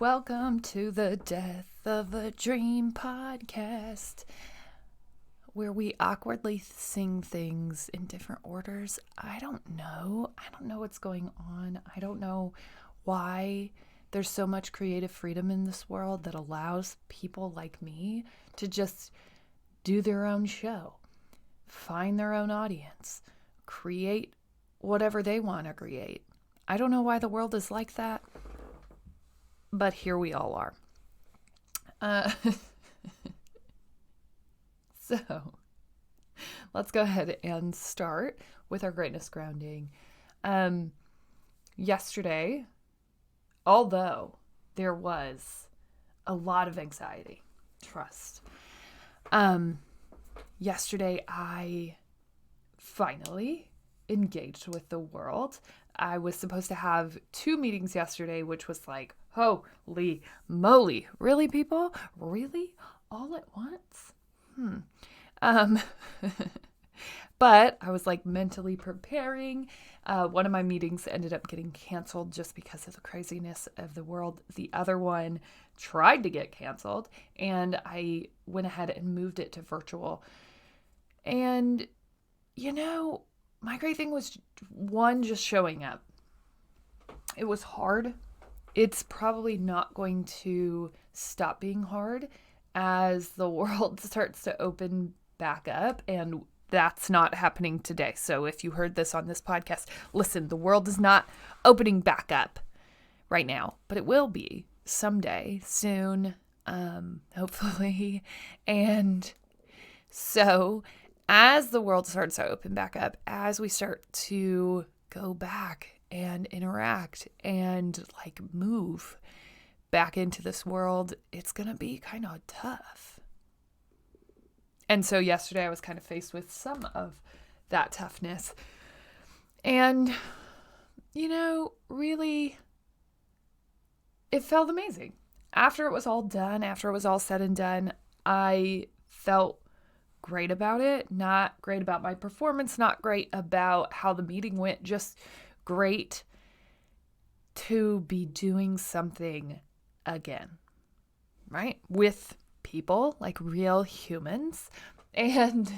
welcome to the Death of a Dream podcast, where we awkwardly sing things in different orders. I don't know what's going on. I don't know why there's so much creative freedom in this world that allows people like me to just do their own show, find their own audience, create whatever they want to create. I don't know why the world is like that, but here we all are. So let's go ahead and start with our greatness grounding. Yesterday, although there was a lot of anxiety, trust, yesterday I finally engaged with the world. I was supposed to have 2 meetings yesterday, which was like, holy moly. Really, people? Really? All at once? But I was like mentally preparing. One of my meetings ended up getting canceled just because of the craziness of the world. The other one tried to get canceled, and I went ahead and moved it to virtual. And, my great thing was, one, just showing up. It was hard. It's probably not going to stop being hard as the world starts to open back up, and that's not happening today. So if you heard this on this podcast, listen, the world is not opening back up right now, but it will be someday, soon, hopefully. And so as the world starts to open back up, as we start to go back and interact and move back into this world, it's going to be kind of tough. And so yesterday I was kind of faced with some of that toughness. And, really, it felt amazing. After it was all done, after it was all said and done, I felt great about it. Not great about my performance, not great about how the meeting went, just great to be doing something again, right? With people, like real humans, and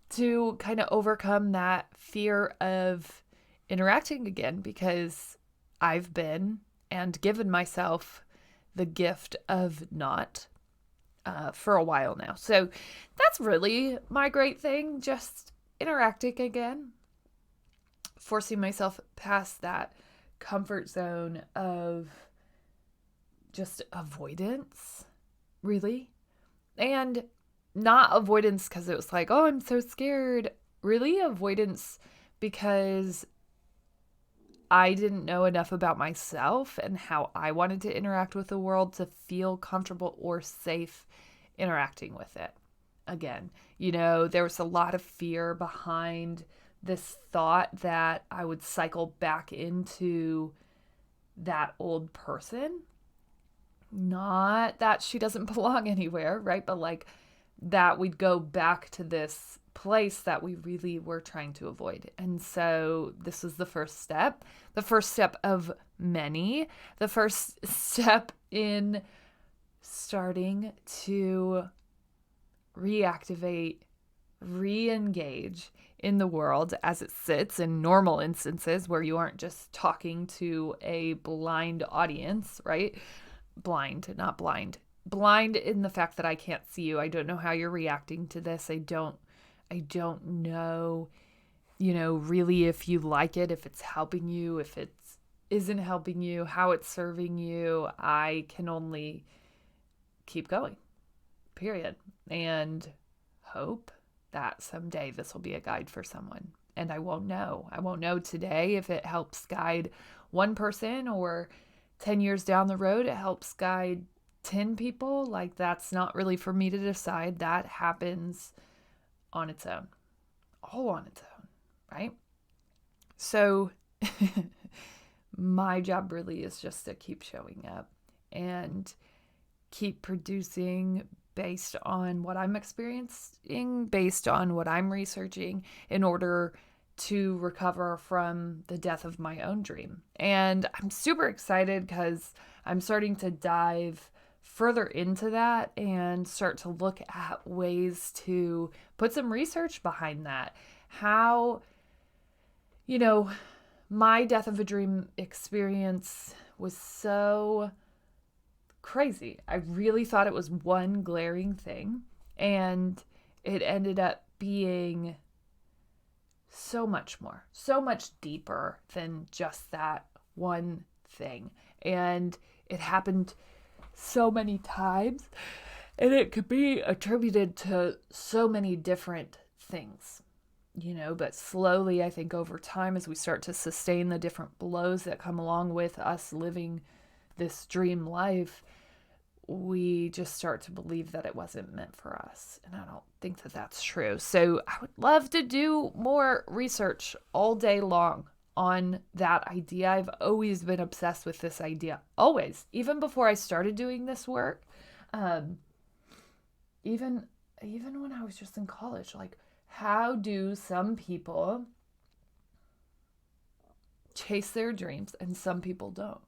to kind of overcome that fear of interacting again, because I've been and given myself the gift of not for a while now. So that's really my great thing, just interacting again, forcing myself past that comfort zone of just avoidance, really. And not avoidance because it was like, oh, I'm so scared. Really avoidance because I didn't know enough about myself and how I wanted to interact with the world to feel comfortable or safe interacting with it. Again, there was a lot of fear behind this thought that I would cycle back into that old person. Not that she doesn't belong anywhere, right? But that we'd go back to this place that we really were trying to avoid. And so this is the first step of many, the first step in starting to reactivate, re-engage in the world as it sits in normal instances where you aren't just talking to a blind audience, right? Blind, not blind. Blind in the fact that I can't see you. I don't know how you're reacting to this. I don't know, really if you like it, if it's helping you, if it isn't helping you, how it's serving you. I can only keep going, period. And hope that someday this will be a guide for someone. And I won't know. I won't know today if it helps guide one person, or 10 years down the road, it helps guide 10 people. That's not really for me to decide. That happens on its own, all on its own, right? So my job really is just to keep showing up and keep producing based on what I'm experiencing, based on what I'm researching, in order to recover from the death of my own dream. And I'm super excited because I'm starting to dive further into that and start to look at ways to put some research behind that. How, my death of a dream experience was so crazy. I really thought it was one glaring thing, and it ended up being so much more, so much deeper than just that one thing. And it happened so many times, and it could be attributed to so many different things, but slowly, I think over time, as we start to sustain the different blows that come along with us living this dream life, we just start to believe that it wasn't meant for us. And I don't think that that's true. So I would love to do more research all day long on that idea. I've always been obsessed with this idea. Always. Even before I started doing this work. Even when I was just in college. Like, how do some people chase their dreams and some people don't?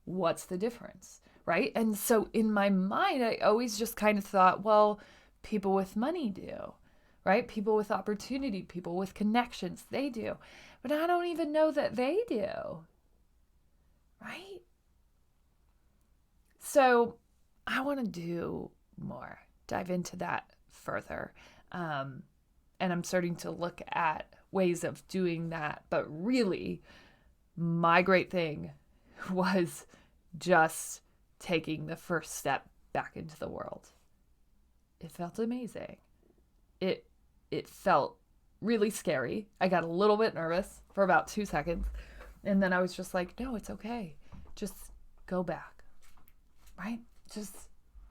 What's the difference? Right? And so in my mind, I always just kind of thought, well, people with money do, right? People with opportunity, people with connections, they do. But I don't even know that they do, right? So I want to do more, dive into that further. And I'm starting to look at ways of doing that. But really, my great thing was just taking the first step back into the world. It felt amazing. It felt really scary. I got a little bit nervous for about 2 seconds. And then I was just like, no, it's okay. Just go back, right? Just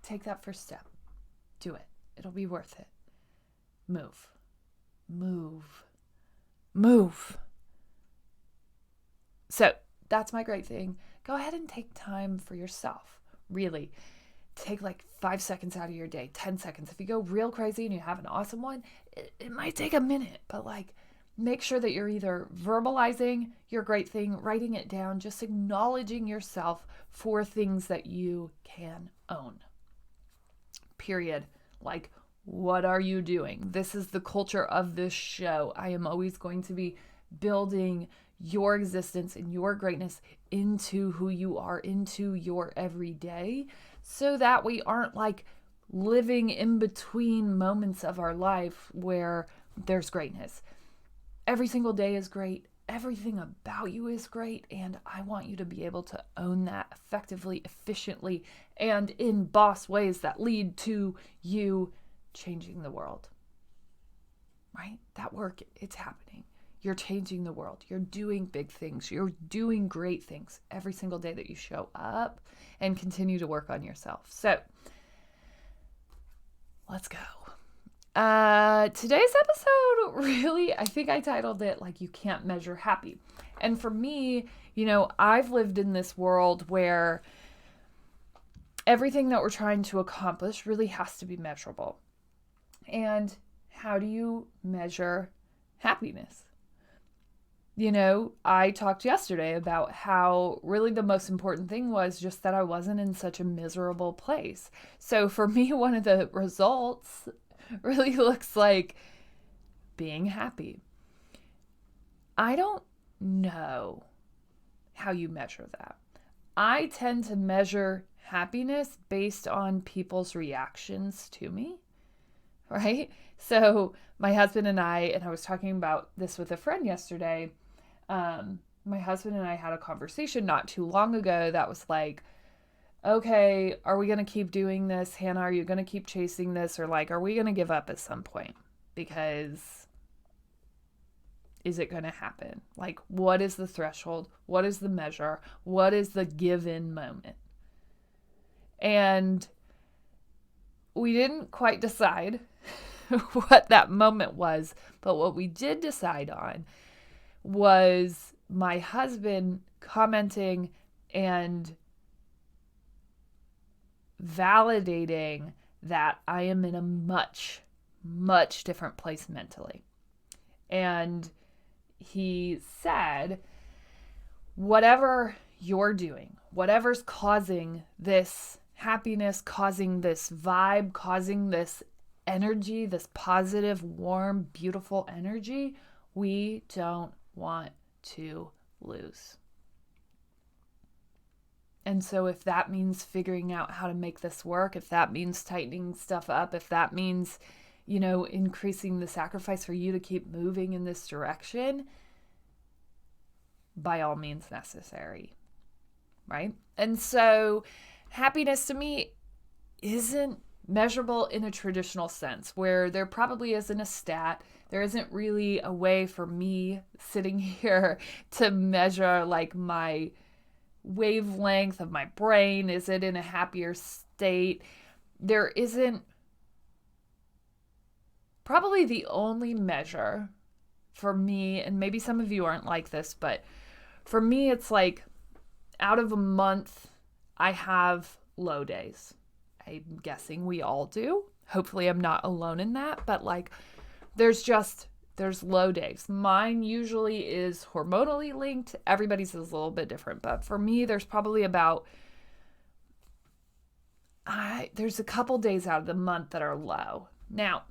take that first step. Do it. It'll be worth it. Move. So that's my great thing. Go ahead and take time for yourself. Really. Take like 5 seconds out of your day, 10 seconds. If you go real crazy and you have an awesome one, it might take a minute, but like make sure that you're either verbalizing your great thing, writing it down, just acknowledging yourself for things that you can own. Period. Like, what are you doing? This is the culture of this show. I am always going to be building your existence and your greatness into who you are, into your everyday, so that we aren't like living in between moments of our life where there's greatness. Every single day is great. Everything about you is great. And I want you to be able to own that effectively, efficiently, and in boss ways that lead to you changing the world. Right? That work, it's happening. You're changing the world. You're doing big things. You're doing great things every single day that you show up and continue to work on yourself. So let's go. Today's episode, really, I think I titled it like, you can't measure happy. And for me, I've lived in this world where everything that we're trying to accomplish really has to be measurable. And how do you measure happiness? I talked yesterday about how really the most important thing was just that I wasn't in such a miserable place. So for me, one of the results really looks like being happy. I don't know how you measure that. I tend to measure happiness based on people's reactions to me, right? So my husband and I was talking about this with a friend yesterday. My husband and I had a conversation not too long ago that was like, okay, are we going to keep doing this? Hanna, are you going to keep chasing this? Or like, are we going to give up at some point? Because is it going to happen? Like, what is the threshold? What is the measure? What is the given moment? And we didn't quite decide what that moment was, but what we did decide on was my husband commenting and validating that I am in a much, much different place mentally. And he said, whatever you're doing, whatever's causing this happiness, causing this vibe, causing this energy, this positive, warm, beautiful energy, we don't want to lose. And so if that means figuring out how to make this work, if that means tightening stuff up, if that means, increasing the sacrifice for you to keep moving in this direction, by all means necessary, right? And so happiness to me isn't measurable in a traditional sense, where there probably isn't a stat. There isn't really a way for me sitting here to measure like my wavelength of my brain. Is it in a happier state? There isn't. Probably the only measure for me, and maybe some of you aren't like this, but for me, it's like out of a month, I have low days. I'm guessing we all do. Hopefully I'm not alone in that, but like there's low days. Mine usually is hormonally linked. Everybody's is a little bit different, but for me, there's probably there's a couple days out of the month that are low. Now,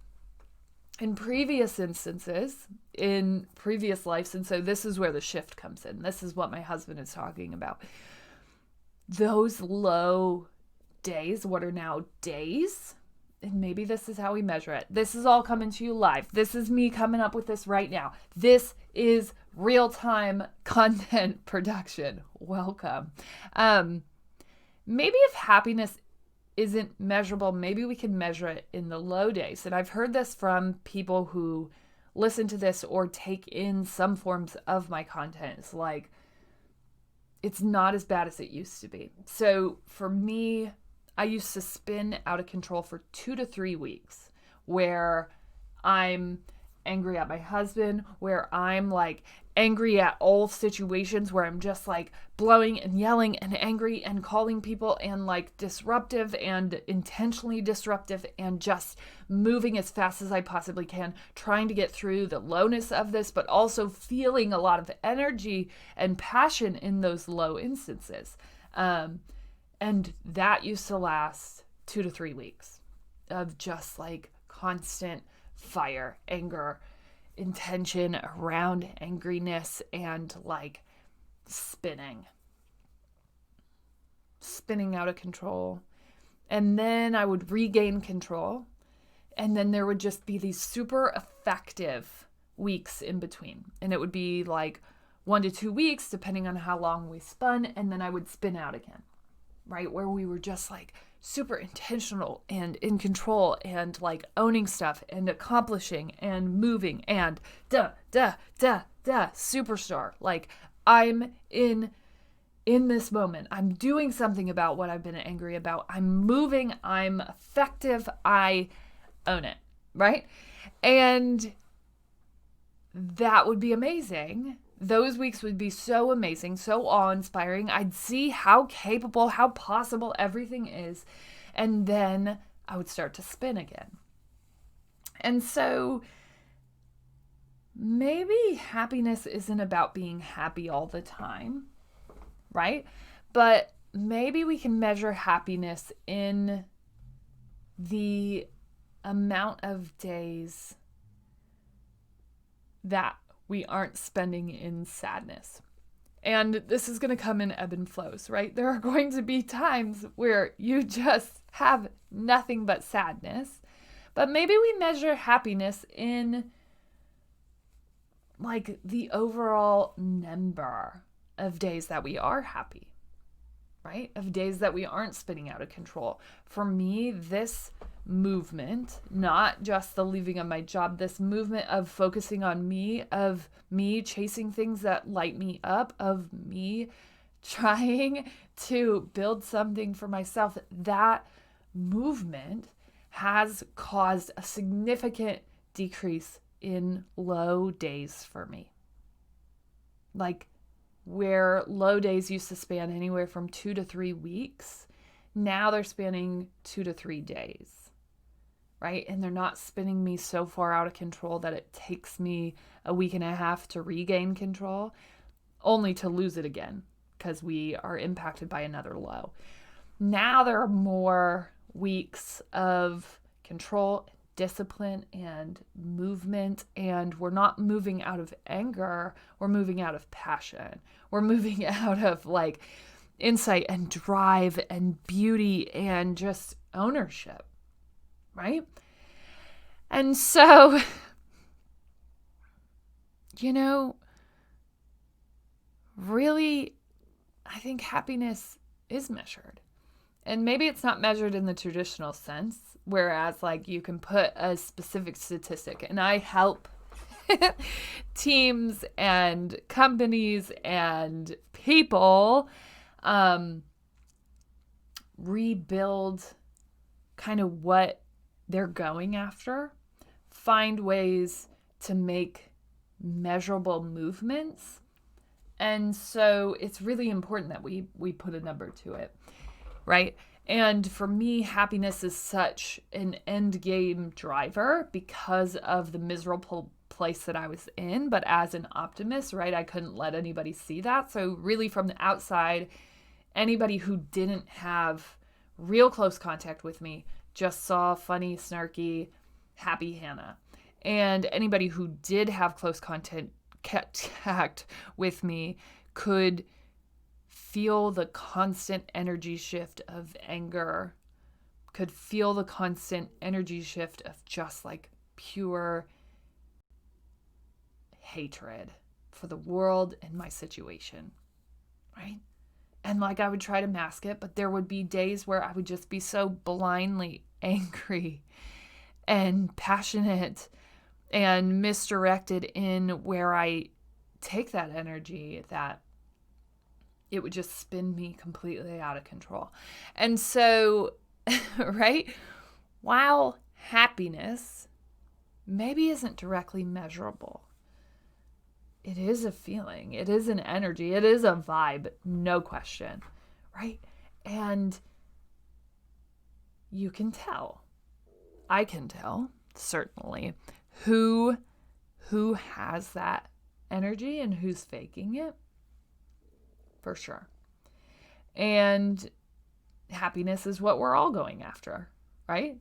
in previous instances, in previous lives, and so this is where the shift comes in. This is what my husband is talking about. Those low days, what are now days, and maybe this is how we measure it. This is all coming to you live. This is me coming up with this right now. This is real-time content production. Welcome. Maybe if happiness isn't measurable, maybe we can measure it in the low days. And I've heard this from people who listen to this or take in some forms of my content. It's like, it's not as bad as it used to be. So for me, I used to spin out of control for 2 to 3 weeks where I'm angry at my husband, where I'm like angry at all situations, where I'm just like blowing and yelling and angry and calling people and like disruptive and intentionally disruptive and just moving as fast as I possibly can, trying to get through the lowness of this, but also feeling a lot of energy and passion in those low instances. And that used to last 2 to 3 weeks of just like constant fire, anger, intention around angriness, and like spinning out of control. And then I would regain control. And then there would just be these super effective weeks in between. And it would be like 1 to 2 weeks, depending on how long we spun. And then I would spin out again, right? Where we were just like super intentional and in control and like owning stuff and accomplishing and moving and superstar. Like I'm in this moment. I'm doing something about what I've been angry about. I'm moving. I'm effective. I own it, right? And that would be amazing. Those weeks would be so amazing, so awe-inspiring. I'd see how capable, how possible everything is. And then I would start to spin again. And so maybe happiness isn't about being happy all the time, right? But maybe we can measure happiness in the amount of days that we aren't spending in sadness. And this is going to come in ebb and flows, right? There are going to be times where you just have nothing but sadness. But maybe we measure happiness in like the overall number of days that we are happy, right? Of days that we aren't spinning out of control. For me, this movement, not just the leaving of my job, this movement of focusing on me, of me chasing things that light me up, of me trying to build something for myself, that movement has caused a significant decrease in low days for me. Like where low days used to span anywhere from 2 to 3 weeks, now they're spanning 2 to 3 days. right? And they're not spinning me so far out of control that it takes me a week and a half to regain control, only to lose it again because we are impacted by another low. Now there are more weeks of control, discipline, and movement, and we're not moving out of anger, we're moving out of passion. We're moving out of like insight and drive and beauty and just ownership, right? And so, really, I think happiness is measured. And maybe it's not measured in the traditional sense, whereas like you can put a specific statistic. And I help teams and companies and people rebuild kind of what they're going after, find ways to make measurable movements. And so it's really important that we put a number to it, right? And for me, happiness is such an end game driver because of the miserable place that I was in. But as an optimist, right, I couldn't let anybody see that. So really from the outside, anybody who didn't have real close contact with me just saw funny, snarky, happy Hanna. And anybody who did have close contact with me could feel the constant energy shift of anger, could feel the constant energy shift of just like pure hatred for the world and my situation, right? And like I would try to mask it, but there would be days where I would just be so blindly angry and passionate and misdirected in where I take that energy that it would just spin me completely out of control. And so, right, while happiness maybe isn't directly measurable, it is a feeling, it is an energy, it is a vibe, no question, right? And you can tell, I can tell, certainly, who has that energy and who's faking it, for sure. And happiness is what we're all going after, right?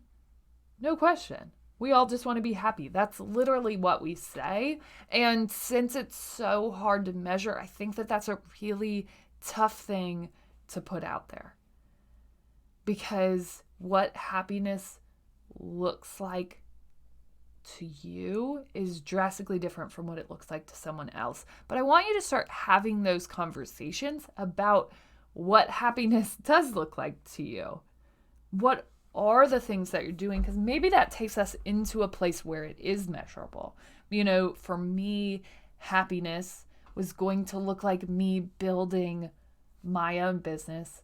No question. We all just want to be happy. That's literally what we say. And since it's so hard to measure, I think that that's a really tough thing to put out there. Because what happiness looks like to you is drastically different from what it looks like to someone else. But I want you to start having those conversations about what happiness does look like to you. What are the things that you're doing? Because maybe that takes us into a place where it is measurable. For me, happiness was going to look like me building my own business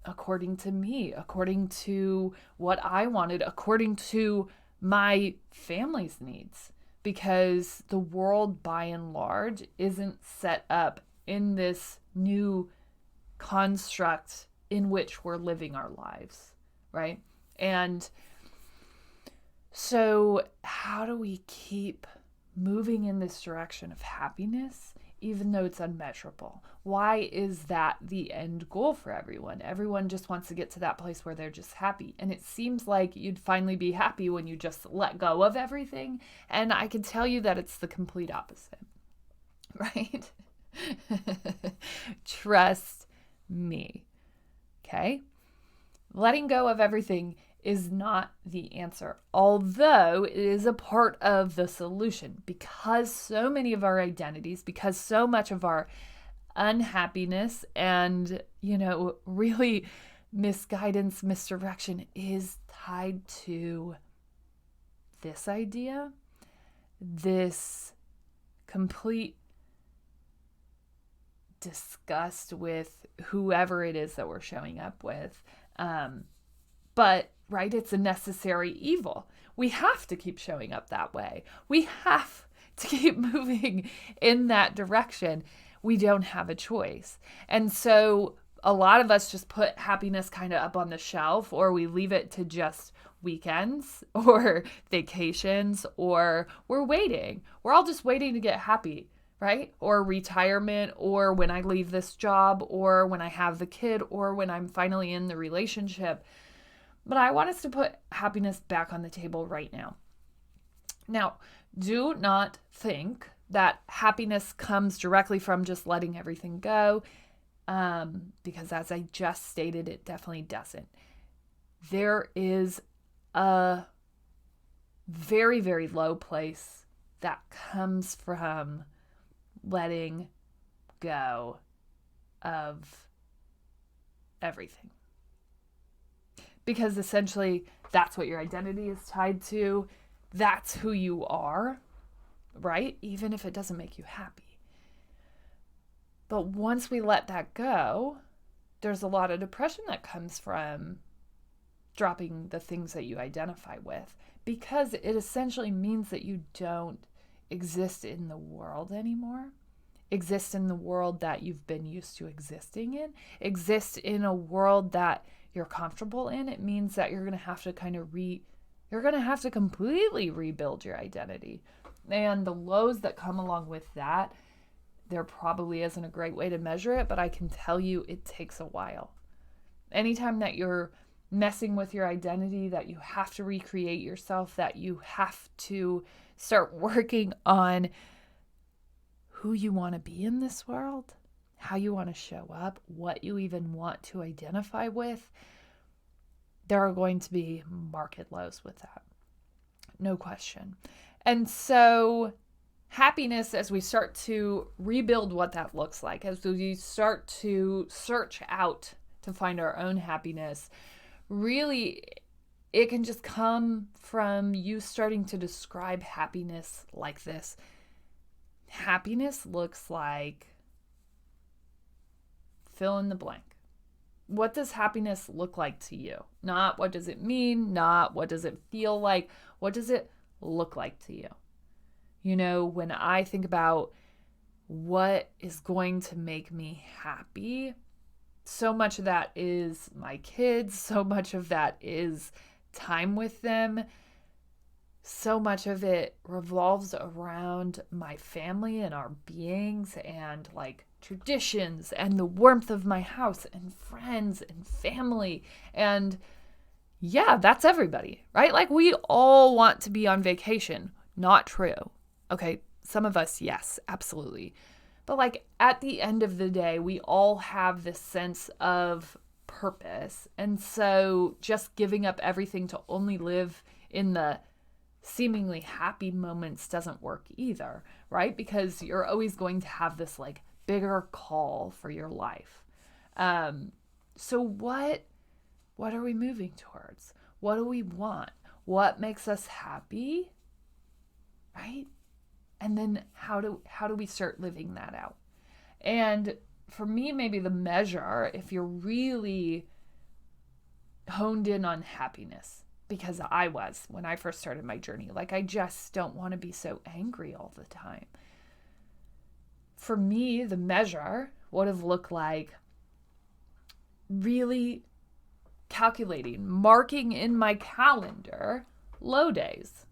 according to me, according to what I wanted, according to my family's needs, because the world by and large isn't set up in this new construct in which we're living our lives, right? And so how do we keep moving in this direction of happiness, even though it's unmeasurable? Why is that the end goal for everyone? Everyone just wants to get to that place where they're just happy. And it seems like you'd finally be happy when you just let go of everything. And I can tell you that it's the complete opposite, right? Trust me, okay? Letting go of everything is not the answer, although it is a part of the solution, because so many of our identities, because so much of our unhappiness and, really misguidance, misdirection is tied to this idea, this complete disgust with whoever it is that we're showing up with. But, right, it's a necessary evil. We have to keep showing up that way. We have to keep moving in that direction. We don't have a choice. And so a lot of us just put happiness kind of up on the shelf, or we leave it to just weekends or vacations, or we're waiting. We're all just waiting to get happy, right? Or retirement, or when I leave this job, or when I have the kid, or when I'm finally in the relationship. But I want us to put happiness back on the table right now. Now, do not think that happiness comes directly from just letting everything go, because as I just stated, it definitely doesn't. There is a very, very low place that comes from letting go of everything. Because essentially, that's what your identity is tied to. That's who you are, right? Even if it doesn't make you happy. But once we let that go, there's a lot of depression that comes from dropping the things that you identify with, because it essentially means that you don't exist in the world anymore, exist in the world that you've been used to existing in, exist in a world that you're comfortable in. It means that you're going to have to you're going to have to completely rebuild your identity. And the lows that come along with that, there probably isn't a great way to measure it, but I can tell you it takes a while. Anytime that you're messing with your identity, that you have to recreate yourself, that you have to start working on who you want to be in this world, how you want to show up, what you even want to identify with, there are going to be market lows with that. No question. And so happiness, as we start to rebuild what that looks like, as we start to search out to find our own happiness, really, it can just come from you starting to describe happiness like this. Happiness looks like fill in the blank. What does happiness look like to you? Not what does it mean, not what does it feel like, what does it look like to you? You know, when I think about what is going to make me happy, so much of that is my kids, so much of that is time with them, so much of it revolves around my family and our beings and like traditions and the warmth of my house and friends and family. And yeah, that's everybody, right? Like we all want to be on vacation. Not true. Okay, some of us, yes, absolutely. But like at the end of the day, we all have this sense of purpose. And so just giving up everything to only live in the seemingly happy moments doesn't work either, right? Because you're always going to have this like bigger call for your life. So what are we moving towards? What do we want? What makes us happy? Right? And then how do we start living that out? And for me, maybe the measure, if you're really honed in on happiness, because I was when I first started my journey, like I just don't want to be so angry all the time. For me, the measure would have looked like really calculating, marking in my calendar low days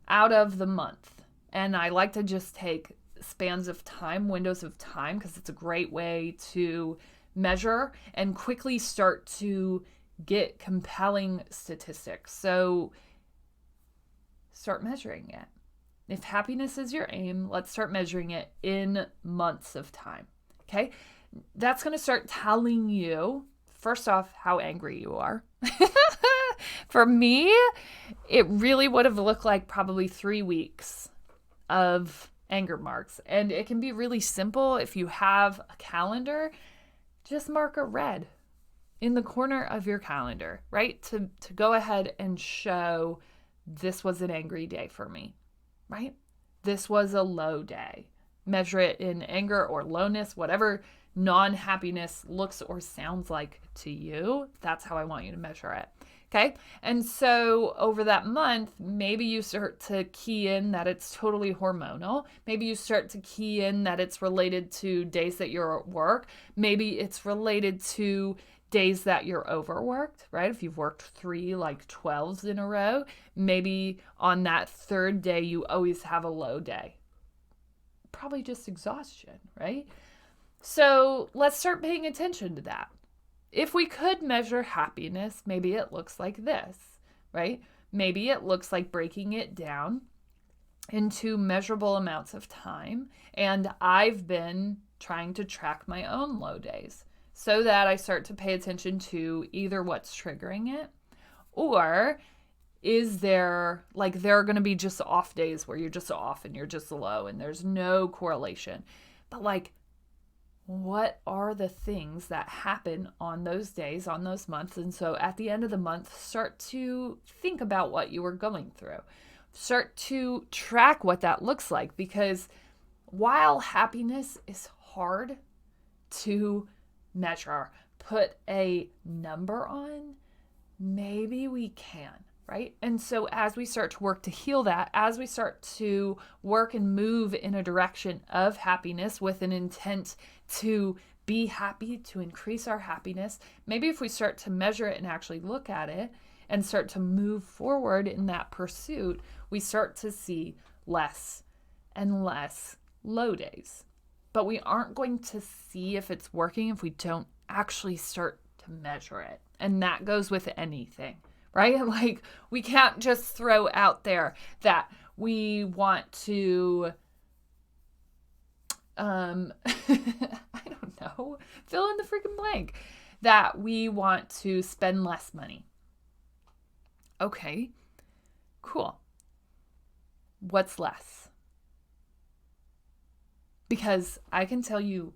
out of the month. And I like to just take spans of time, windows of time, because it's a great way to measure and quickly start to get compelling statistics. So start measuring it. If happiness is your aim, let's start measuring it in months of time. Okay? That's going to start telling you, first off, how angry you are. For me, it really would have looked like probably 3 weeks of anger marks. And it can be really simple. If you have a calendar, just mark a red in the corner of your calendar, right? To go ahead and show this was an angry day for me, right? This was a low day. Measure it in anger or lowness, whatever non-happiness looks or sounds like to you. That's how I want you to measure it. Okay. And so over that month, maybe you start to key in that it's totally hormonal. Maybe you start to key in that it's related to days that you're at work. Maybe it's related to days that you're overworked, right? If you've worked 3 like 12s in a row, maybe on that third day, you always have a low day. Probably just exhaustion, right? So let's start paying attention to that. If we could measure happiness, maybe it looks like this, right? Maybe it looks like breaking it down into measurable amounts of time. And I've been trying to track my own low days so that I start to pay attention to either what's triggering it, or is there, like, there are going to be just off days where you're just off and you're just low and there's no correlation. But like, what are the things that happen on those days, on those months? And so at the end of the month, start to think about what you were going through. Start to track what that looks like, because while happiness is hard to measure, put a number on, maybe we can. Right? And so as we start to work to heal that, as we start to work and move in a direction of happiness with an intent to be happy, to increase our happiness, maybe if we start to measure it and actually look at it and start to move forward in that pursuit, we start to see less and less low days. But we aren't going to see if it's working if we don't actually start to measure it. And that goes with anything. Right? Like, we can't just throw out there that we want to, I don't know, fill in the freaking blank, that we want to spend less money. Okay, cool. What's less? Because I can tell you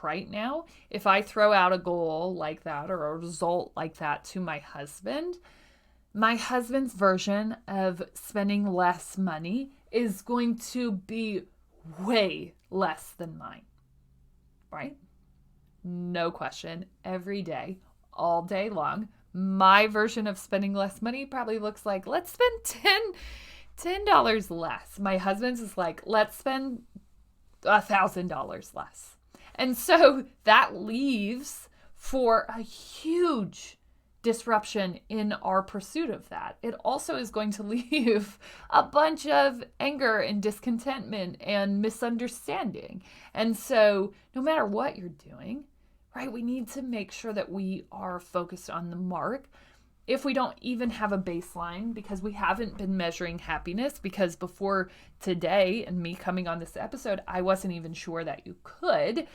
right now, if I throw out a goal like that or a result like that to my husband's version of spending less money is going to be way less than mine, right? No question. Every day, all day long, my version of spending less money probably looks like, let's spend $10 less. My husband's is like, let's spend $1,000 less. And so that leaves for a huge disruption in our pursuit of that. It also is going to leave a bunch of anger and discontentment and misunderstanding. And so no matter what you're doing, right, we need to make sure that we are focused on the mark. If we don't even have a baseline, because we haven't been measuring happiness, because before today and me coming on this episode, I wasn't even sure that you could.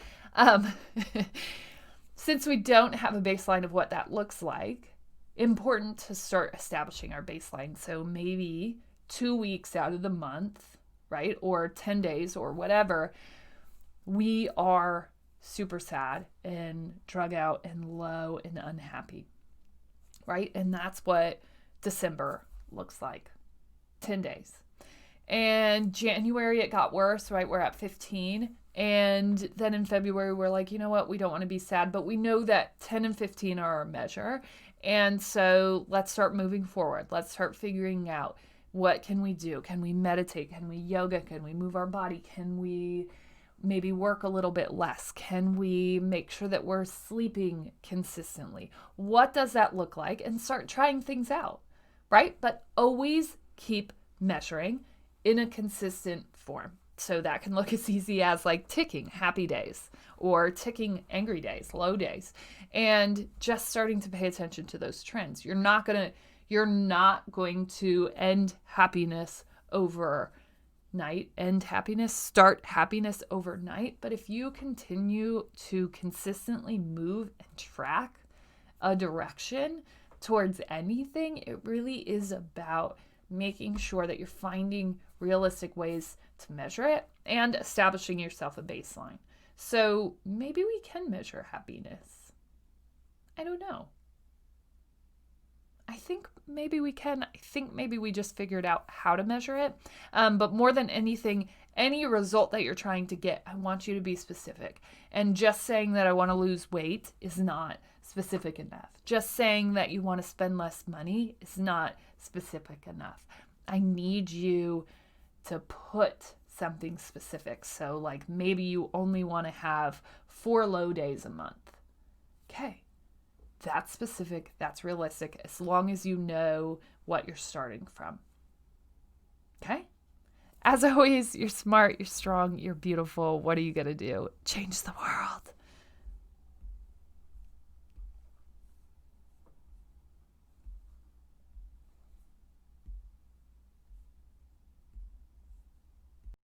Since we don't have a baseline of what that looks like, important to start establishing our baseline. So maybe 2 weeks out of the month, right, or 10 days or whatever, we are super sad and drug out and low and unhappy, right? And that's what December looks like, 10 days. And January, it got worse, right? We're at 15. And then in February, we're like, you know what? We don't want to be sad, but we know that 10 and 15 are our measure. And so let's start moving forward. Let's start figuring out, what can we do? Can we meditate? Can we yoga? Can we move our body? Can we maybe work a little bit less? Can we make sure that we're sleeping consistently? What does that look like? And start trying things out, right? But always keep measuring in a consistent form. So that can look as easy as like ticking happy days or ticking angry days, low days, and just starting to pay attention to those trends. You're not going to end happiness overnight, start happiness overnight. But if you continue to consistently move and track a direction towards anything, it really is about making sure that you're finding realistic ways to measure it and establishing yourself a baseline. So maybe we can measure happiness. I don't know. I think maybe we can. I think maybe we just figured out how to measure it. But more than anything, any result that you're trying to get, I want you to be specific. And just saying that I want to lose weight is not specific enough. Just saying that you want to spend less money is not specific enough. I need you to put something specific. So like maybe you only want to have 4 low days a month. Okay. That's specific. That's realistic as long as you know what you're starting from. Okay? As always, you're smart, you're strong, you're beautiful. What are you going to do? Change the world.